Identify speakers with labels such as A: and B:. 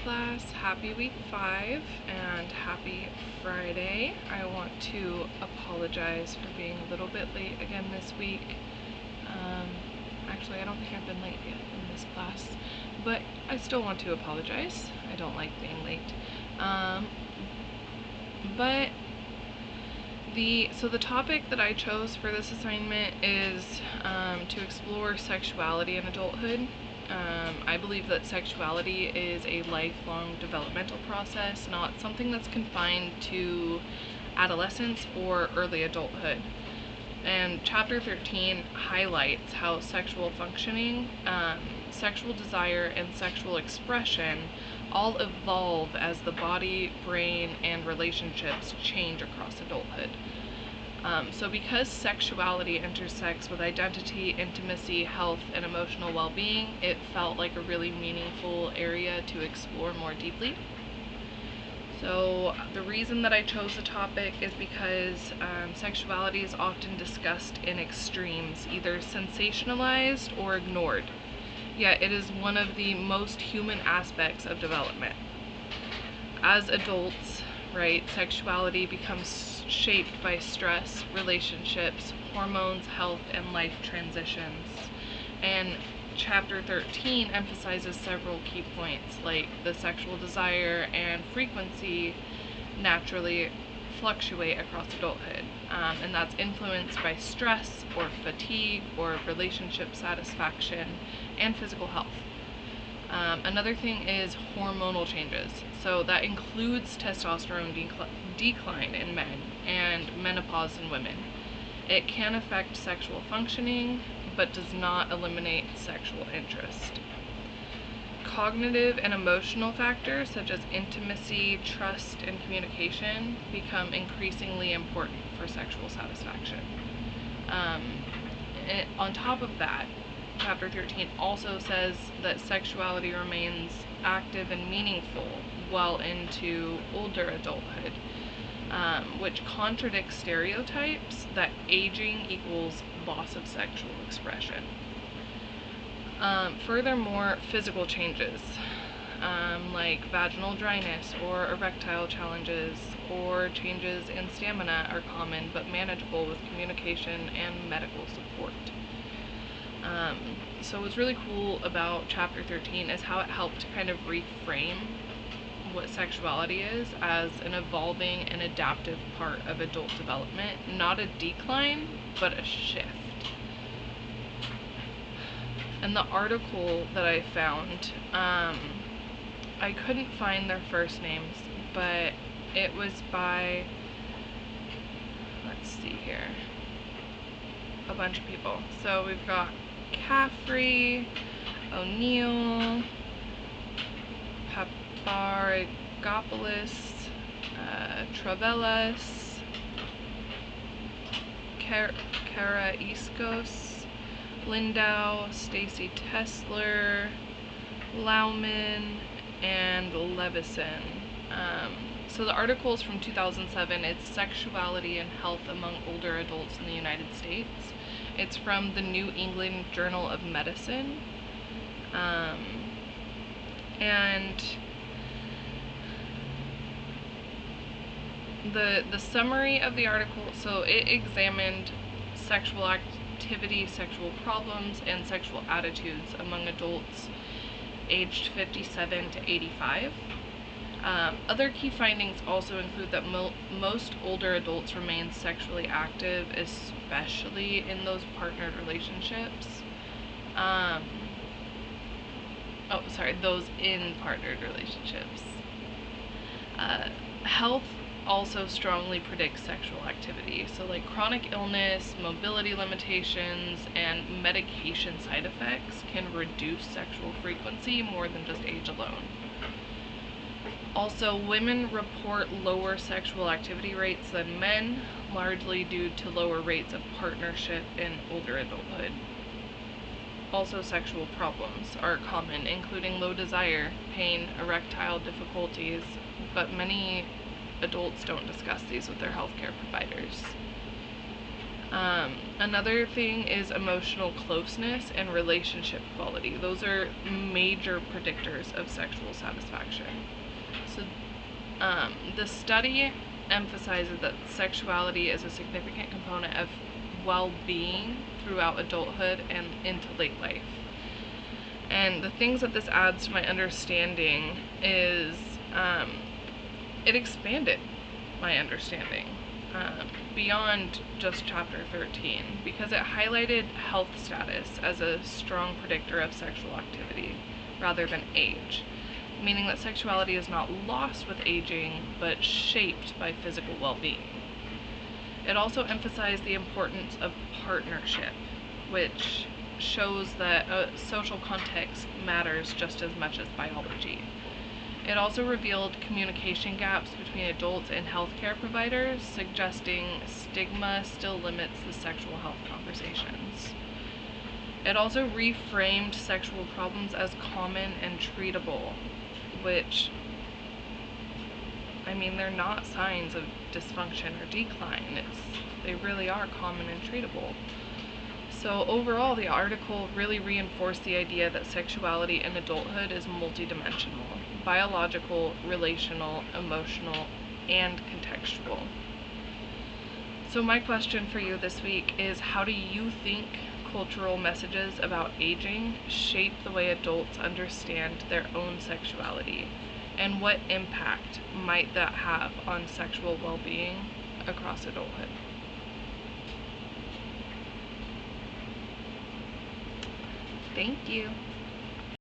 A: class, happy week 5 and happy Friday. I want to apologize for being a little bit late again this week. Actually, I don't think I've been late yet in this class, but I still want to apologize. I don't like being late. So the topic that I chose for this assignment is to explore sexuality in adulthood. I believe that sexuality is a lifelong developmental process, not something that's confined to adolescence or early adulthood. And chapter 13 highlights how sexual functioning, sexual desire, and sexual expression all evolve as the body, brain, and relationships change across adulthood. So because sexuality intersects with identity, intimacy, health, and emotional well-being, it felt like a really meaningful area to explore more deeply. So the reason that I chose the topic is because sexuality is often discussed in extremes, either sensationalized or ignored. Yet it is one of the most human aspects of development. As adults, right, sexuality becomes shaped by stress, relationships, hormones, health, and life transitions. And chapter 13 emphasizes several key points, like the sexual desire and frequency naturally fluctuate across adulthood, and that's influenced by stress or fatigue or relationship satisfaction and physical health. Another thing is hormonal changes. So that includes testosterone decline in men and menopause in women. It can affect sexual functioning, but does not eliminate sexual interest. Cognitive and emotional factors such as intimacy, trust, and communication become increasingly important for sexual satisfaction. On top of that, chapter 13 also says that sexuality remains active and meaningful well into older adulthood, which contradicts stereotypes that aging equals loss of sexual expression. Furthermore, physical changes like vaginal dryness or erectile challenges or changes in stamina are common but manageable with communication and medical support. So what's really cool about chapter 13 is how it helped to kind of reframe what sexuality is as an evolving and adaptive part of adult development, not a decline, but a shift. And the article that I found, I couldn't find their first names, but it was by, let's see here, a bunch of people. So we've got Caffrey, O'Neill, Paparagopoulos, Travelas, Karaiskos, Lindau, Stacy Tesler, Lauman, and Levison. So the article is from 2007. It's Sexuality and Health Among Older Adults in the United States. It's from the New England Journal of Medicine. And the summary of the article, so it examined sexual activity, sexual problems, and sexual attitudes among adults aged 57 to 85. Other key findings also include that most older adults remain sexually active, especially in those partnered relationships. Those in partnered relationships. Health also strongly predicts sexual activity. So like chronic illness, mobility limitations, and medication side effects can reduce sexual frequency more than just age alone. Also, women report lower sexual activity rates than men, largely due to lower rates of partnership in older adulthood. Also, sexual problems are common, including low desire, pain, erectile difficulties, but many adults don't discuss these with their healthcare providers. Another thing is emotional closeness and relationship quality. Those are major predictors of sexual satisfaction. So the study emphasizes that sexuality is a significant component of well-being throughout adulthood and into late life. And the things that this adds to my understanding is it expanded my understanding beyond just chapter 13, because it highlighted health status as a strong predictor of sexual activity rather than age, meaning that sexuality is not lost with aging but shaped by physical well-being. It also emphasized the importance of partnership, which shows that social context matters just as much as biology. It also revealed communication gaps between adults and healthcare providers, suggesting stigma still limits the sexual health conversations. It also reframed sexual problems as common and treatable, which, I mean, they're not signs of dysfunction or decline. They really are common and treatable. So overall, the article really reinforced the idea that sexuality in adulthood is multidimensional: biological, relational, emotional, and contextual. So my question for you this week is, how do you think cultural messages about aging shape the way adults understand their own sexuality? And what impact might that have on sexual well-being across adulthood? Thank you.